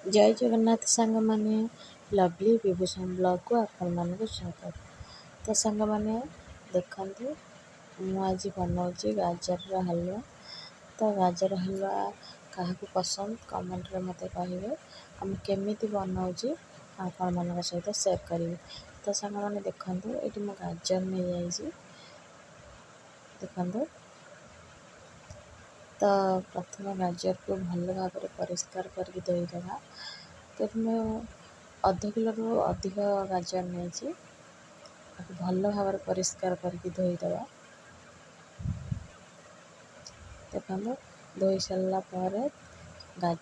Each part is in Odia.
ଜୟ ଜଗନ୍ନାଥ ସାଙ୍ଗମାନେ, ଲଭଲି ବିଭୂଷଣ ବ୍ଲଗ୍କୁ ଆପଣମାନଙ୍କୁ ସ୍ୱାଗତ। ତ ସାଙ୍ଗମାନେ ଦେଖନ୍ତୁ, ମୁଁ ଆଜି ବନାଉଛି ଗାଜରର ହାଲୁଆ। ତ ଗାଜର ହାଲୁଆ କାହାକୁ ପସନ୍ଦ କମେଣ୍ଟରେ ମୋତେ କହିବେ। ଆଉ ମୁଁ କେମିତି ବନାଉଛି ଆପଣମାନଙ୍କ ସହିତ ସେୟାର କରିବି। ତ ସାଙ୍ଗମାନେ ଦେଖନ୍ତୁ, ଏଇଠି ମୁଁ ଗାଜର ନେଇଯାଇଛି। ଦେଖନ୍ତୁ, ତ ପ୍ରଥମେ ଗାଜରକୁ ଭଲ ଭାବରେ ପରିଷ୍କାର କରିକି ଧୋଇଦେବା। ତ ମୁଁ ଅଧ କିଲୋରୁ ଅଧିକ ଗାଜର ନେଇଛି, ତାକୁ ଭଲ ଭାବରେ ପରିଷ୍କାର କରିକି ଧୋଇଦେବା। ଦେଖନ୍ତୁ, ଧୋଇ ସାରିଲା ପରେ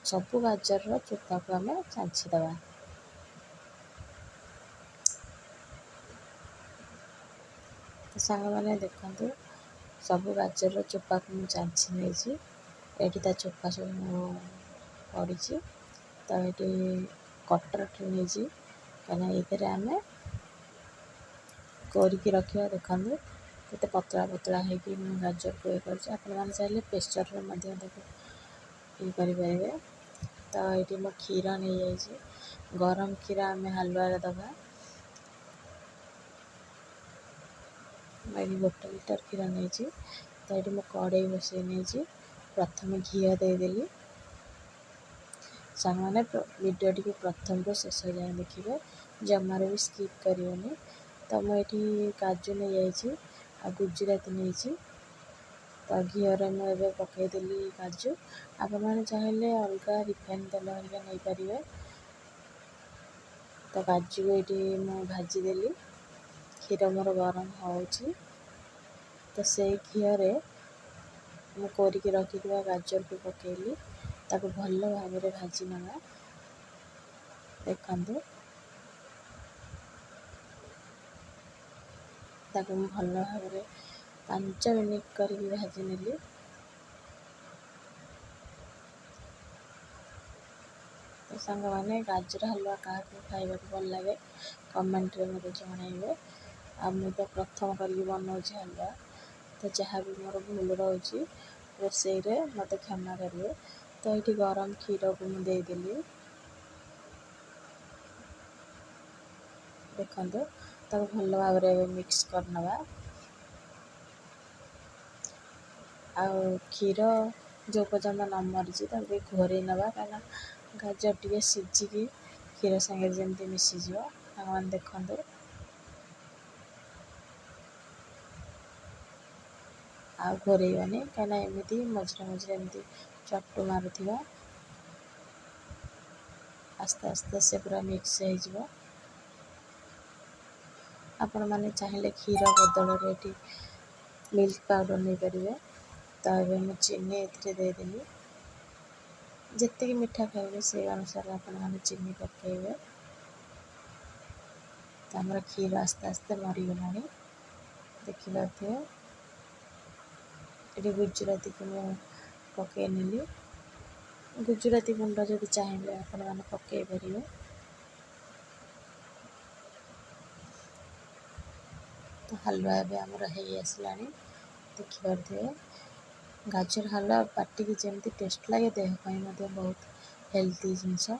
ସବୁ ଗାଜରର ଚୋପାକୁ ଆମେ ଚାଞ୍ଚିଦେବା। ତ ସାଙ୍ଗମାନେ ଦେଖନ୍ତୁ, ସବୁ ଗାଜରର ଚୋପାକୁ ମୁଁ ଚାଞ୍ଛି ନେଇଛି। ଏଇଠି ତା ଚୋପା ସବୁ ପଡ଼ିଛି। ତ ଏଇଠି କଟରଟେ ନେଇଛି, କାହିଁକିନା ଏଇଥିରେ ଆମେ କରିକି ରଖିବା। ଦେଖନ୍ତୁ କେତେ ପତଳା ପତଳା ହେଇକି ମୁଁ ଗାଜରକୁ ଇଏ କରିଛି। ଆପଣମାନେ ଚାହିଁଲେ ପ୍ରେସରରେ ମଧ୍ୟ ତାକୁ ଇଏ କରିପାରିବେ। ତ ଏଇଠି ମୁଁ କ୍ଷୀର ନେଇଯାଇଛି, ଗରମ କ୍ଷୀର ଆମେ ହାଲୁଆରେ ଦେବା। ମୁଁ ଏଇଠି 1 ଲିଟର କ୍ଷୀର ନେଇଛି। ତ ଏଇଠି ମୁଁ କଡ଼େଇ ବସାଇ ନେଇଛି, ପ୍ରଥମେ ଘିଅ ଦେଇଦେଲି। ସାଙ୍ଗମାନେ ଭିଡ଼ିଓଟିକୁ ପ୍ରଥମରୁ ଶେଷ ଯାଏଁ ଦେଖିବେ, ଜମାରୁ ବି ସ୍କିପ୍ କରିବେନି। ତ ମୁଁ ଏଇଠି କାଜୁ ନେଇଯାଇଛି ଆଉ ଗୁଜୁରାତି ନେଇଛି। ତ ଘିଅରେ ମୁଁ ଏବେ ପକାଇଦେଲି କାଜୁ। ଆପଣମାନେ ଚାହିଁଲେ ଅଲଗା ରିଫାଇନ୍ ତେଲ ହେରିକା ନେଇପାରିବେ। ତ କାଜୁକୁ ଏଇଠି ମୁଁ ଭାଜିଦେଲି। କ୍ଷୀର ମୋର ଗରମ ହେଉଛି। ତ ସେଇ ଘିଅରେ ମୁଁ କୋରିକି ରଖିଥିବା ଗାଜରକୁ ପକାଇଲି, ତାକୁ ଭଲ ଭାବରେ ଭାଜି ନେବା। ଦେଖନ୍ତୁ, ତାକୁ ମୁଁ ଭଲ ଭାବରେ 5 ମିନିଟ୍ କରିକି ଭାଜି ନେଲି। ତ ସାଙ୍ଗମାନେ ଗାଜର ହାଲୁଆ କାହାକୁ ଖାଇବାକୁ ଭଲ ଲାଗେ କମେଣ୍ଟରେ ମୋତେ ଜଣାଇବେ। ଆଉ ମୁଁ ତ ପ୍ରଥମ କରିକି ବନାଉଛି ହାଲୁଆ, ତ ଯାହା ବି ମୋର ଭୁଲ ରହୁଛି ରୋଷେଇରେ ମୋତେ କ୍ଷମା କରିବେ। ତ ଏଇଠି ଗରମ କ୍ଷୀରକୁ ମୁଁ ଦେଇଦେଲି। ଦେଖନ୍ତୁ, ତାକୁ ଭଲ ଭାବରେ ଏବେ ମିକ୍ସ କରିନେବା। ଆଉ କ୍ଷୀର ଯେଉଁ ପର୍ଯ୍ୟନ୍ତ ନ ମରିଛି ତାକୁ ଟିକେ ଘୋରେଇ ନେବା, କାହିଁକିନା ଗାଜର ଟିକେ ସିଝିକି କ୍ଷୀର ସାଙ୍ଗରେ ଯେମିତି ମିଶିଯିବ। ଆପଣମାନେ ଦେଖନ୍ତୁ, ଆଉ ଘୋରେଇବାନି, କାହିଁକିନା ଏମିତି ମଝିରେ ମଝିରେ ଏମିତି ଚଟୁ ମାରୁଥିବା। ଆସ୍ତେ ଆସ୍ତେ ସେ ପୁରା ମିକ୍ସ ହେଇଯିବ। ଆପଣମାନେ ଚାହିଁଲେ କ୍ଷୀର ବଦଳରେ ଏଠି ମିଲ୍କ ପାଉଡ଼ର ନେଇପାରିବେ। ତ ଏବେ ମୁଁ ଚିନି ଏଥିରେ ଦେଇଦେଲି। ଯେତିକି ମିଠା ଖାଇବେ ସେଇ ଅନୁସାରେ ଆପଣମାନେ ଚିନି ପକାଇବେ। ତ ଆମର କ୍ଷୀର ଆସ୍ତେ ଆସ୍ତେ ମରିଗଲାଣି, ଦେଖିପାରୁଥିବେ। ଏଠି ଗୁଜୁରାତିକୁ ମୁଁ ପକାଇ ନେଲି। ଗୁଜୁରାତି ଗୁଣ୍ଡ ଯଦି ଚାହିଁବେ ଆପଣମାନେ ପକାଇ ପାରିବେ। ତ ହାଲୁଆ ଏବେ ଆମର ହେଇ ଆସିଲାଣି, ଦେଖିପାରୁଥିବେ। ଗାଜର ହାଲୁଆ ପାଟିକି ଯେମିତି ଟେଷ୍ଟ ଲାଗେ, ଦେହ ପାଇଁ ମଧ୍ୟ ବହୁତ ହେଲ୍ଦି ଜିନିଷ।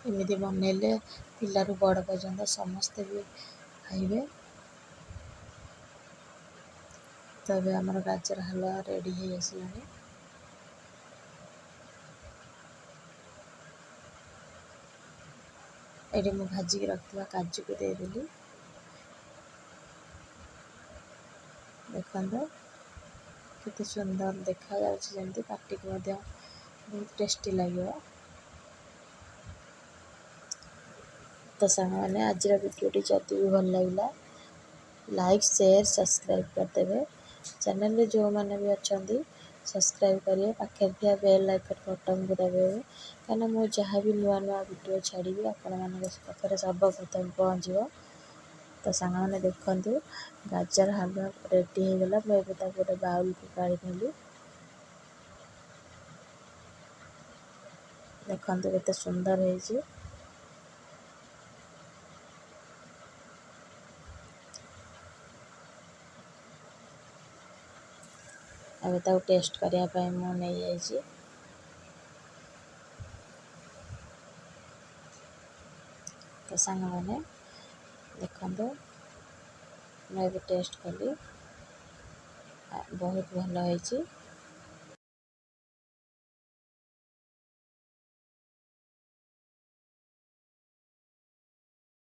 ଏମିତି ବନେଇଲେ ପିଲାରୁ ବଡ଼ ପର୍ଯ୍ୟନ୍ତ ସମସ୍ତେ ବି ଖାଇବେ। ତ ଏବେ ଆମର ଗାଜର ହାଲୁଆ ରେଡ଼ି ହେଇ ଆସିଲାଣି। ଏଇଠି ମୁଁ ଭାଜିକି ରଖିଥିବା କାଜୁକୁ ଦେଇଦେଲି। ଦେଖନ୍ତୁ, କେତେ ସୁନ୍ଦର ଦେଖାଯାଉଛି, ଯେମିତି ପାଟିକୁ ମଧ୍ୟ ବହୁତ ଟେଷ୍ଟି ଲାଗିବ। ତ ସାଙ୍ଗମାନେ ଆଜିର ଭିଡ଼ିଓଟି ଯଦି ବି ଭଲ ଲାଗିଲା, ଲାଇକ୍, ସେୟାର, ସବସ୍କ୍ରାଇବ୍ କରିଦେବେ। ଚ୍ୟାନେଲରେ ଯେଉଁମାନେ ବି ଅଛନ୍ତି ସବସ୍କ୍ରାଇବ୍ କରିବେ, ପାଖରେ ଥିବା ବେଲ୍ ଆଇକନ୍ ବଟନ୍କୁ ଦବାଇବେ, କାହିଁକିନା ମୁଁ ଯାହା ବି ନୂଆ ନୂଆ ଭିଡ଼ିଓ ଛାଡ଼ିବି ଆପଣମାନଙ୍କ ପାଖରେ ସର୍ବପ୍ରଥମେ ପହଞ୍ଚିବ। ତ ସାଙ୍ଗମାନେ ଦେଖନ୍ତୁ, ଗାଜର ହାଲୁଆ ରେଡ଼ି ହେଇଗଲା। ମୁଁ ଏବେ ତାକୁ ଗୋଟେ ବାଉଲକୁ କାଢ଼ି ନେଲି। ଦେଖନ୍ତୁ କେତେ ସୁନ୍ଦର ହେଇଛି। ଏବେ ତାକୁ ଟେଷ୍ଟ କରିବା ପାଇଁ ମୁଁ ନେଇଯାଇଛି। ତ ସାଙ୍ଗମାନେ ଦେଖନ୍ତୁ, ମୁଁ ଏବେ ଟେଷ୍ଟ କଲି, ବହୁତ ଭଲ ହେଇଛି।